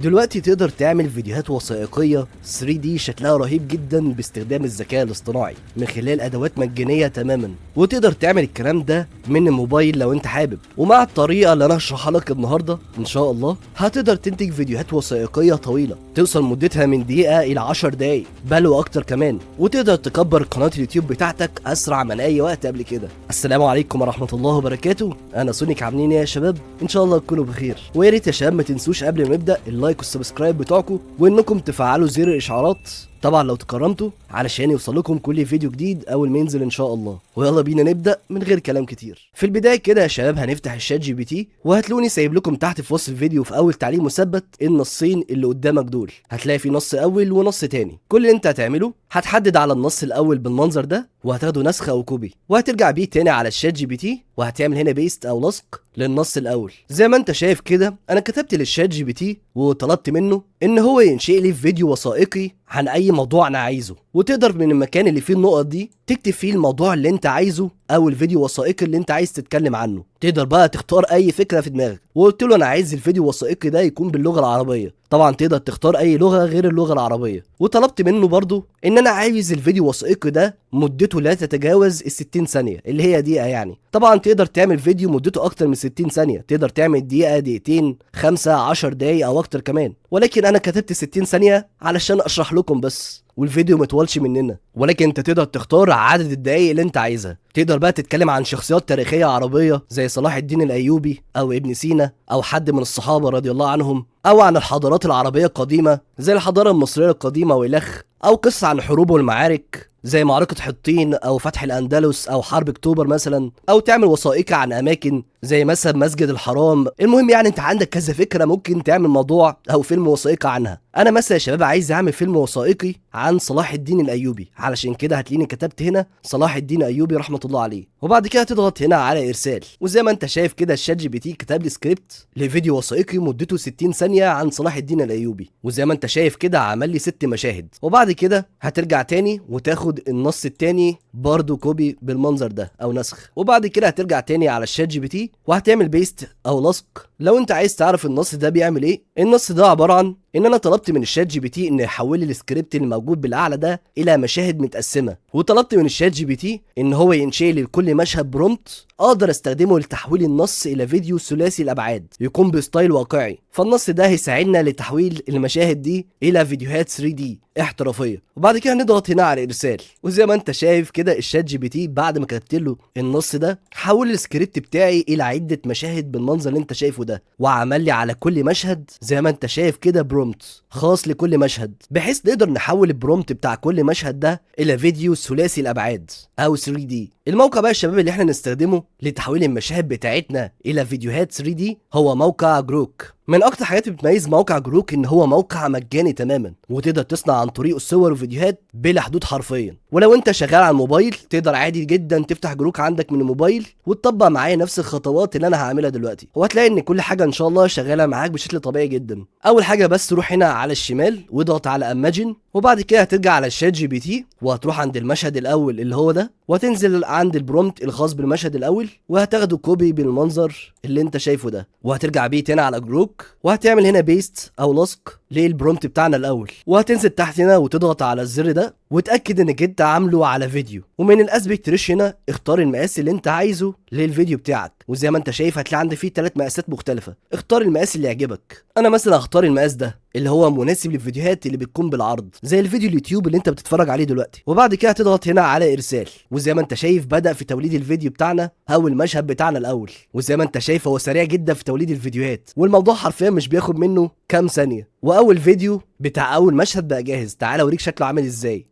دلوقتي تقدر تعمل فيديوهات وثائقية 3D شكلها رهيب جدا باستخدام الذكاء الاصطناعي من خلال ادوات مجانية تماما، وتقدر تعمل الكلام ده من الموبايل لو انت حابب. ومع الطريقة اللي انا هشرحها لك النهاردة ان شاء الله هتقدر تنتج فيديوهات وثائقية طويلة توصل مدتها من دقيقة الى 10 دقايق بل واكتر كمان، وتقدر تكبر قناة اليوتيوب بتاعتك اسرع من اي وقت قبل كده. السلام عليكم ورحمة الله وبركاته، انا سونيك. عاملين ايه يا شباب؟ ان شاء الله تكونوا بخير. ويا ريت يا شباب ما تنسوش قبل ما نبدا اللايك والسبسكرايب بتوعكم، وانكم تفعلوا زر الاشعارات طبعا لو تكرمتوا علشان يوصل لكم كل فيديو جديد اول ما ينزل ان شاء الله. ويلا بينا نبدا من غير كلام كتير. في البدايه كده يا شباب هنفتح الشات جي بي تي، وهتلاقوني سايب لكم تحت في وصف الفيديو في اول تعليق مثبت النصين اللي قدامك دول. هتلاقي في نص اول ونص تاني. كل اللي انت هتعمله هتحدد على النص الاول بالمنظر ده، وهتاخده نسخ او كوبي، وهترجع بيه تاني على الشات جي بي تي، وهتعمل هنا بيست او لصق للنص الاول. زي ما انت شايف كده انا كتبت للشات جي بي تي وطلبت منه ان هو ينشئ لي فيديو وثائقي عن اي موضوع انا عايزه، وتقدر من المكان اللي فيه النقط دي تكتب فيه الموضوع اللي انت عايزه او الفيديو وثائقي اللي انت عايز تتكلم عنه. تقدر بقى تختار اي فكره في دماغك، وقلت له انا عايز الفيديو الوثائقي ده يكون باللغه العربيه. طبعا تقدر تختار اي لغه غير اللغه العربيه. وطلبت منه برضو ان انا عايز الفيديو الوثائقي ده مدته لا تتجاوز ال 60 ثانيه اللي هي دقيقه يعني. طبعا تقدر تعمل فيديو مدته اكتر من 60 ثانيه، تقدر تعمل دقيقه، دقيقتين، 5، 10 دقايق او اكتر كمان، ولكن انا كتبت 60 ثانيه علشان اشرح لكم بس والفيديو متولش مننا. ولكن انت تقدر تختار عدد الدقايق اللي انت عايزها. تقدر بقى تتكلم عن شخصيات تاريخية عربية زي صلاح الدين الايوبي او ابن سينا او حد من الصحابة رضي الله عنهم، او عن الحضارات العربية القديمة زي الحضارة المصرية القديمة والخ، او قصة عن حروب والمعارك زي معركة حطين او فتح الاندلس او حرب اكتوبر مثلا، او تعمل وثائقي عن اماكن زي مثلا مسجد الحرام. المهم يعني انت عندك كذا فكرة ممكن تعمل موضوع او فيلم وثائقي عنها. انا مثلا يا شباب عايز اعمل فيلم وثائقي عن صلاح الدين الايوبي، علشان كده هتلاقيني كتبت هنا صلاح الدين الايوبي رحمة الله عليه، وبعد كده تضغط هنا على ارسال. وزي ما انت شايف كده الشات جي بي تي كتب لي سكريبت لفيديو وثائقي مدته 60 ثانية عن صلاح الدين الايوبي، وزي ما انت شايف كده عمل لي 6 مشاهد. وبعد كده هترجع تاني وتاخد النص التاني برضو كوبي بالمنظر ده او نسخ، وبعد كده هترجع تاني على الشات جي بي تي وهتعمل بيست او لصق. لو انت عايز تعرف النص ده بيعمل ايه، النص ده عبارة عن ان انا طلبت من الشات جي بي تي انه يحول لي السكريبت اللي موجود بالاعلى ده الى مشاهد متقسمه، وطلبت من الشات جي بي تي ان هو ينشئ لي لكل مشهد برومبت اقدر استخدمه لتحويل النص الى فيديو ثلاثي الابعاد يكون بستايل واقعي. فالنص ده هيساعدنا لتحويل المشاهد دي الى فيديوهات 3D احترافيه. وبعد كده نضغط هنا على ارسال. وزي ما انت شايف كده الشات جي بي تي بعد ما كتبت له النص ده حول السكريبت بتاعي الى عده مشاهد بالمنظر اللي انت شايفه ده، وعمل لي على كل مشهد زي ما انت شايف كده برومبت خاص لكل مشهد، بحيث نقدر نحول البرومبت بتاع كل مشهد ده الى فيديو ثلاثي الابعاد او 3D. الموقع بقى يا شباب اللي احنا نستخدمه لتحويل المشاهد بتاعتنا الى فيديوهات 3D هو موقع جروك. من اكتر حاجات بتميز موقع جروك ان هو موقع مجاني تماما، وتقدر تصنع عن طريقه صور وفيديوهات بلا حدود حرفيا. ولو انت شغال على الموبايل تقدر عادي جدا تفتح جروك عندك من الموبايل وتطبق معايا نفس الخطوات اللي انا هعملها دلوقتي، وهتلاقي ان كل حاجه ان شاء الله شغاله معاك بشكل طبيعي جدا. اول حاجه بس تروح هنا على الشمال واضغط على اماجن، وبعد كده هترجع على الشات جي بي تي وهتروح عند المشهد الاول اللي هو ده، وهتنزل عند البرومبت الخاص بالمشهد الاول وهتاخده كوبي بالمنظر اللي انت شايفه ده، وهترجع بيه تاني على جروك وهتعمل هنا بيست او لصق للبرومبت بتاعنا الاول، وهتنزل تحت هنا وتضغط على الزر ده وتاكد انك انت عامله على فيديو. ومن الاسبكت ريش هنا اختار المقاس اللي انت عايزه للفيديو بتاعك، وزي ما انت شايف هتلاقي عندي فيه 3 مقاسات مختلفه. اختار المقاس اللي يعجبك. انا مثلا هختار المقاس ده اللي هو مناسب للفيديوهات اللي بتكون بالعرض زي الفيديو اليوتيوب اللي انت بتتفرج عليه دلوقتي. وبعد كده هتضغط هنا على ارسال. وزي ما انت شايف بدأ في توليد الفيديو بتاعنا او المشهد بتاعنا الاول، وزي ما انت شايف هو سريع جدا في توليد الفيديوهات، والموضوع حرفيا مش بياخد منه كام ثانيه. واول فيديو بتاع اول مشهد بقى جاهز. تعال اوريك شكله عامل ازاي.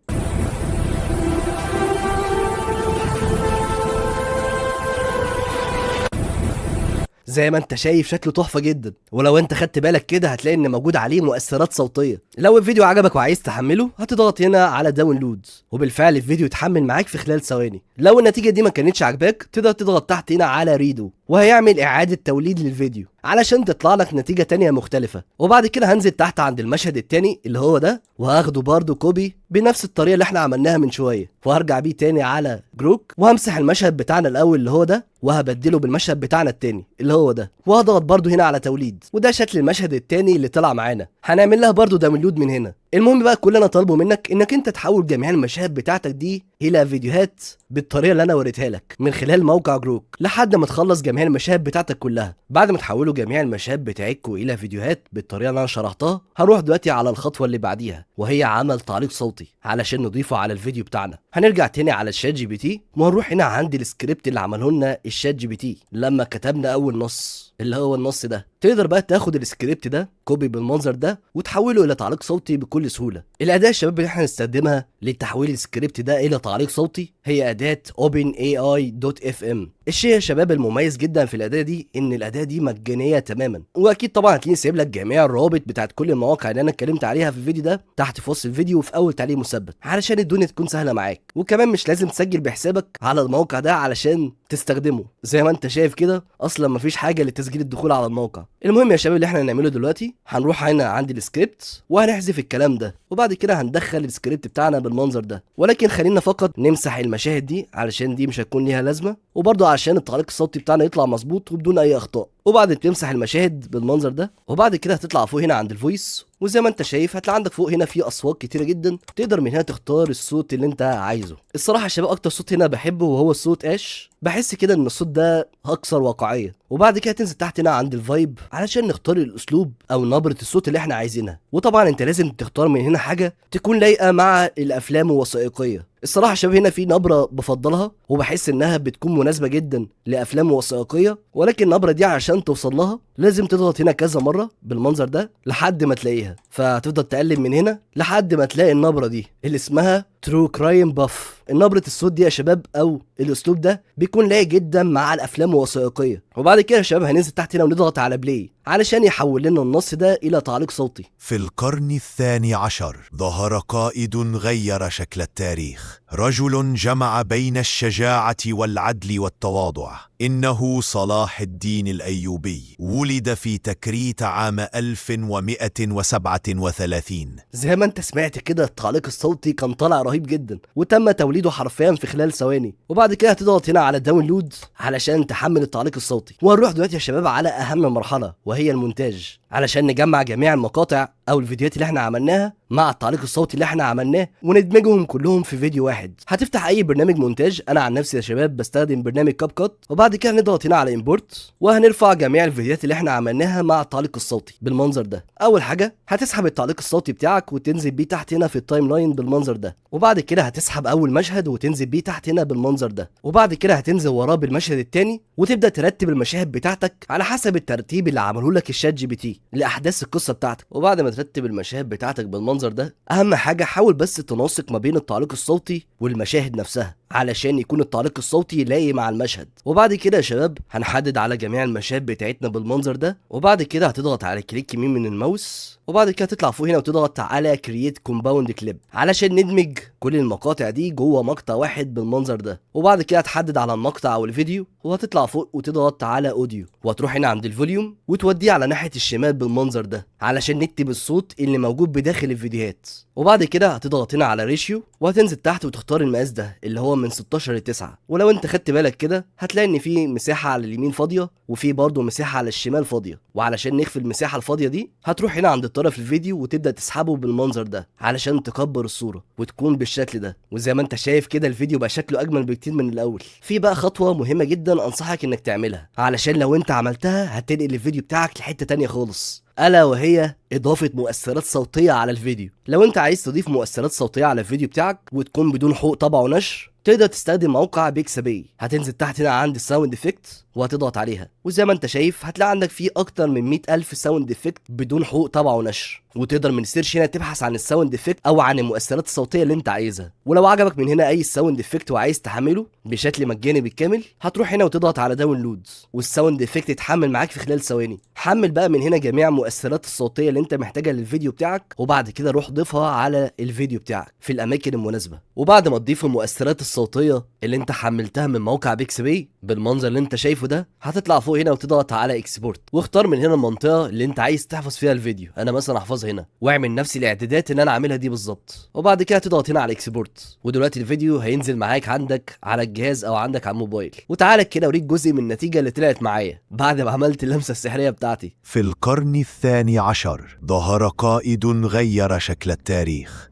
زي ما انت شايف شكله تحفه جدا، ولو انت خدت بالك كده هتلاقي ان موجود عليه مؤثرات صوتيه. لو الفيديو عجبك وعايز تحمله هتضغط هنا على داونلود، وبالفعل الفيديو يتحمل معاك في خلال ثواني. لو النتيجه دي ما كانتش عاجباك تقدر تضغط تحت هنا على ريدو، وهيعمل اعاده توليد للفيديو علشان تطلع لك نتيجه تانية مختلفه. وبعد كده هنزل تحت عند المشهد التاني اللي هو ده وهاخده برده كوبي بنفس الطريقه اللي احنا عملناها من شويه، وهرجع بيه تاني على جروك وهمسح المشهد بتاعنا الاول اللي هو ده، وهبدله بالمشهد بتاعنا التاني اللي هو ده، وهضغط برضو هنا على توليد، وده شكل المشهد التاني اللي طلع معانا. هنعمل لها برضو داونلود من هنا. المهم بقى كل اللي انا طالبه منك انك انت تحول جميع المشاهد بتاعتك دي الى فيديوهات بالطريقه اللي انا وريتها لك من خلال موقع جروك لحد ما تخلص جميع المشاهد بتاعتك كلها. بعد ما تحولوا جميع المشاهد بتاعتكم الى فيديوهات بالطريقه اللي انا شرحتها، هنروح دلوقتي على الخطوه اللي بعديها وهي عمل تعليق صوتي علشان نضيفه على الفيديو بتاعنا. هنرجع تاني على الشات جي بي تي وهنروح هنا عند السكريبت اللي عمله لنا الشات جي بي تي لما كتبنا اول نص اللي هو النص ده. تقدر بقى تاخد السكريبت ده كوبي بالمنظر ده وتحوله الى تعليق صوتي بكل سهوله. الاداه يا شباب اللي احنا هنستخدمها لتحويل السكريبت ده الى تعليق صوتي هي اداه OpenAI.fm. الشيء يا شباب المميز جدا في الاداه دي ان الاداه دي مجانيه تماما، واكيد طبعا هتلاقيني سايب لك جميع الروابط بتاعت كل المواقع اللي انا اتكلمت عليها في الفيديو ده تحت في وصف الفيديو وفي اول تعليق مثبت علشان الدنيا تكون سهله معاك. وكمان مش لازم تسجل بحسابك على الموقع ده علشان تستخدمه، زي ما انت شايف كده اصلا مفيش حاجه لتسجيل الدخول على الموقع. المهم يا شباب اللي احنا هنعمله دلوقتي هنروح هنا عند السكريبت وهنحذف الكلام ده، وبعد كده هندخل السكريبت بتاعنا بالمنظر ده. ولكن خلينا فقط نمسح المشاهد دي علشان دي مش هتكون ليها لازمه، وبرضه عشان التعليق الصوتي بتاعنا يطلع مظبوط وبدون اي اخطاء. وبعد تمسح المشاهد بالمنظر ده، وبعد كده هتطلع فوق هنا عند الفويس، وزي ما انت شايف هتلاقي عندك فوق هنا في اصوات كتيره جدا تقدر من هنا تختار الصوت اللي انت عايزه. الصراحه يا شباب اكتر صوت هنا بحبه وهو الصوت اش، بحس كده ان الصوت ده اكثر واقعيه. وبعد كده تنزل تحت هنا عند الفايب علشان نختار الاسلوب او نبره الصوت اللي احنا عايزينها. وطبعا انت لازم تختار من هنا حاجه تكون لايقه مع الافلام الوثائقيه. الصراحه يا شباب هنا في نبره بفضلها وبحس انها بتكون مناسبه جدا لافلام وثائقيه، ولكن النبره دي عشان توصل لها لازم تضغط هنا كذا مره بالمنظر ده لحد ما تلاقيها، فتفضل تقلب من هنا لحد ما تلاقي النبره دي اللي اسمها ترو كرايم باف. النبره الصوت دي يا شباب او الاسلوب ده بيكون لايق جدا مع الافلام الوثائقيه. وبعد كده يا شباب هننزل تحت هنا ونضغط على بلاي علشان يحول لنا النص ده الى تعليق صوتي. في القرن الثاني عشر ظهر قائد غير شكل التاريخ، رجل جمع بين الشجاعة والعدل والتواضع. إنه صلاح الدين الأيوبي، ولد في تكريت عام 1137. زي ما انت سمعت كده التعليق الصوتي كان طالع رهيب جدا، وتم توليده حرفيا في خلال ثواني. وبعد كده هتضغط هنا على داونلود علشان تحمل التعليق الصوتي. وهنروح دلوقتي يا شباب على اهم مرحله وهي المونتاج، علشان نجمع جميع المقاطع او الفيديوهات اللي احنا عملناها مع التعليق الصوتي اللي احنا عملناه وندمجهم كلهم في فيديو واحد. هتفتح اي برنامج مونتاج، انا عن نفسي يا شباب بستخدم برنامج كاب كات، وبعد كده نضغط هنا على امبورت وهنرفع جميع الفيديوهات اللي احنا عملناها مع التعليق الصوتي بالمنظر ده. اول حاجه هتسحب التعليق الصوتي بتاعك وتنزل بيه تحت هنا في التايم لاين بالمنظر ده، وبعد كده هتسحب اول مشهد وتنزل بيه تحت هنا بالمنظر ده، وبعد كده هتنزل وراه بالمشهد الثاني وتبدا ترتب المشاهد بتاعتك على حسب الترتيب اللي عمله لك الشات جي بي تي لاحداث القصه بتاعتك. وبعد ما ترتب المشاهد بتاعتك بالمنظر ده، اهم حاجه حاول بس تناسق ما بين التعليق الصوتي والمشاهد نفسها علشان يكون التعليق الصوتي لايق مع المشهد. وبعد كده يا شباب هنحدد على جميع المشاهد بتاعتنا بالمنظر ده، وبعد كده هتضغط على كليك يمين من الماوس، وبعد كده تطلع فوق هنا وتضغط على كرييت كومباوند كليب علشان ندمج كل المقاطع دي جوه مقطع واحد بالمنظر ده. وبعد كده هتحدد على المقطع او الفيديو وهتطلع فوق وتضغط على اوديو، وهتروح هنا عند الفوليوم وتوديه على ناحيه الشمال بالمنظر ده علشان نكتب الصوت اللي موجود بداخل الفيديوهات. وبعد كده هتضغط هنا على ريشيو وهتنزل تحت وتختار المقاس ده اللي هو من 16 ل 9. ولو انت خدت بالك كده هتلاقي ان في مساحه على اليمين فاضيه وفي برضه مساحه على الشمال فاضيه، وعلشان نخفي المساحه الفاضيه دي هتروح هنا عند طرف الفيديو وتبدا تسحبه بالمنظر ده علشان تكبر الصوره وتكون بالشكل ده. وزي ما انت شايف كده الفيديو بقى شكله اجمل بكتير من الاول. في بقى خطوه مهمه جدا انصحك انك تعملها علشان لو انت عملتها هتنقل الفيديو بتاعك لحته تانية خالص، الا وهي اضافه مؤثرات صوتيه على الفيديو. لو انت عايز تضيف مؤثرات صوتيه على الفيديو بتاعك وتكون بدون حقوق طبع ونشر، تقدر تستخدم موقع بيكسابي. هتنزل تحت هنا عند الساوند افكت وهتضغط عليها، وزي ما انت شايف هتلاقي عندك فيه اكتر من 100,000 ساوند افكت بدون حقوق طبع ونشر، وتقدر من السيرش هنا تبحث عن الساوند افكت او عن المؤثرات الصوتيه اللي انت عايزها. ولو عجبك من هنا اي ساوند افكت وعايز تحمله بشكل مجاني بالكامل، هتروح هنا وتضغط على داونلود والساوند افكت يتحمل معاك في خلال ثواني. حمل بقى من هنا جميع المؤثرات الصوتيه اللي انت محتاجها للفيديو بتاعك، وبعد كده روح ضيفها على الفيديو بتاعك في الاماكن المناسبه. وبعد ما تضيف المؤثرات الصوتيه اللي انت حملتها من موقع بيكسبي بالمنظر اللي انت شايفه ده، هتطلع فوق هنا وتضغط على اكسبورت، واختار من هنا المنطقه اللي انت عايز تحفظ فيها الفيديو. انا مثلا احفظها هنا واعمل نفس الاعدادات اللي انا عاملها دي بالظبط، وبعد كده تضغط هنا على اكسبورت. ودلوقتي الفيديو هينزل معاك عندك على الجهاز او عندك على الموبايل. وتعالى كده اوريك جزء من النتيجه اللي طلعت معايا بعد ما عملت اللمسه السحريه بتاعتي. في القرن الثاني عشر ظهر قائد غير شكل التاريخ،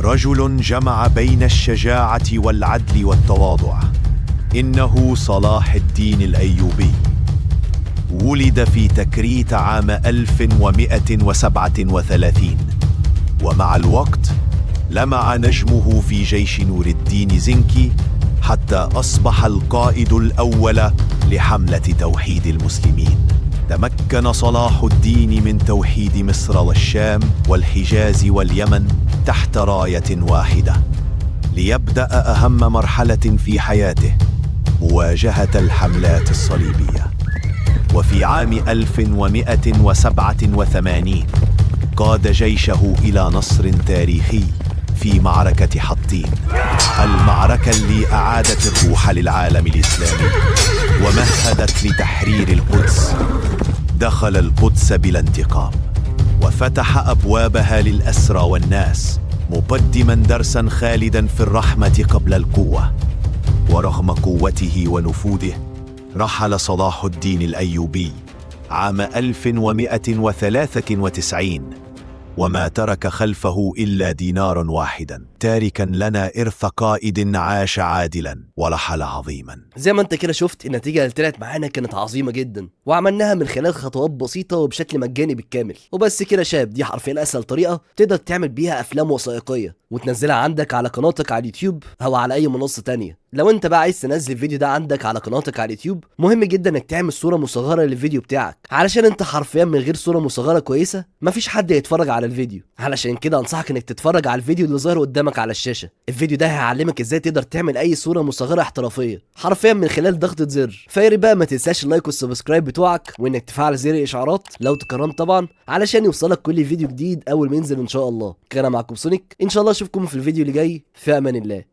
رجل جمع بين الشجاعة والعدل والتواضع. إنه صلاح الدين الأيوبي. ولد في تكريت عام 1137، ومع الوقت لمع نجمه في جيش نور الدين زنكي حتى أصبح القائد الأول لحملة توحيد المسلمين. تمكن صلاح الدين من توحيد مصر والشام والحجاز واليمن تحت راية واحدة، ليبدأ أهم مرحلة في حياته، مواجهة الحملات الصليبية. وفي عام 1187 قاد جيشه إلى نصر تاريخي في معركة حطين، المعركة اللي أعادت الروح للعالم الإسلامي ومهدت لتحرير القدس. دخل القدس بلا انتقام وفتح أبوابها للأسرى والناس، مقدما درسا خالدا في الرحمة قبل القوة. ورغم قوته ونفوذه رحل صلاح الدين الأيوبي عام 1193، وما ترك خلفه إلا دينار واحدا، تاركا لنا إرث قائد عاش عادلا ورحل عظيما. زي ما انت كده شفت، النتيجه اللي طلعت معانا كانت عظيمه جدا، وعملناها من خلال خطوات بسيطه وبشكل مجاني بالكامل. وبس كده شاب، دي حرفيا اسهل طريقه تقدر تعمل بيها افلام وثائقيه وتنزلها عندك على قناتك على اليوتيوب او على اي منصه تانية. لو انت بقى عايز تنزل الفيديو ده عندك على قناتك على اليوتيوب، مهم جدا انك تعمل صوره مصغره للفيديو بتاعك، علشان انت حرفيا من غير صوره مصغره كويسه مفيش حد هيتفرج على الفيديو. علشان كده انصحك انك تتفرج على الفيديو اللي ظاهر قدامك على الشاشه. الفيديو ده هيعلمك ازاي تقدر تعمل اي صوره مصغره احترافيه حرفيا من خلال ضغطه زر. فياري بقى ما تنساش اللايك والسبسكرايب بتوعك، وانك تفعل زر الاشعارات لو تكرمت طبعا، علشان يوصلك كل فيديو جديد اول ما ينزل ان شاء الله. كان معكم سونيك، ان شاء الله اشوفكم في الفيديو اللي جاي. في امان الله.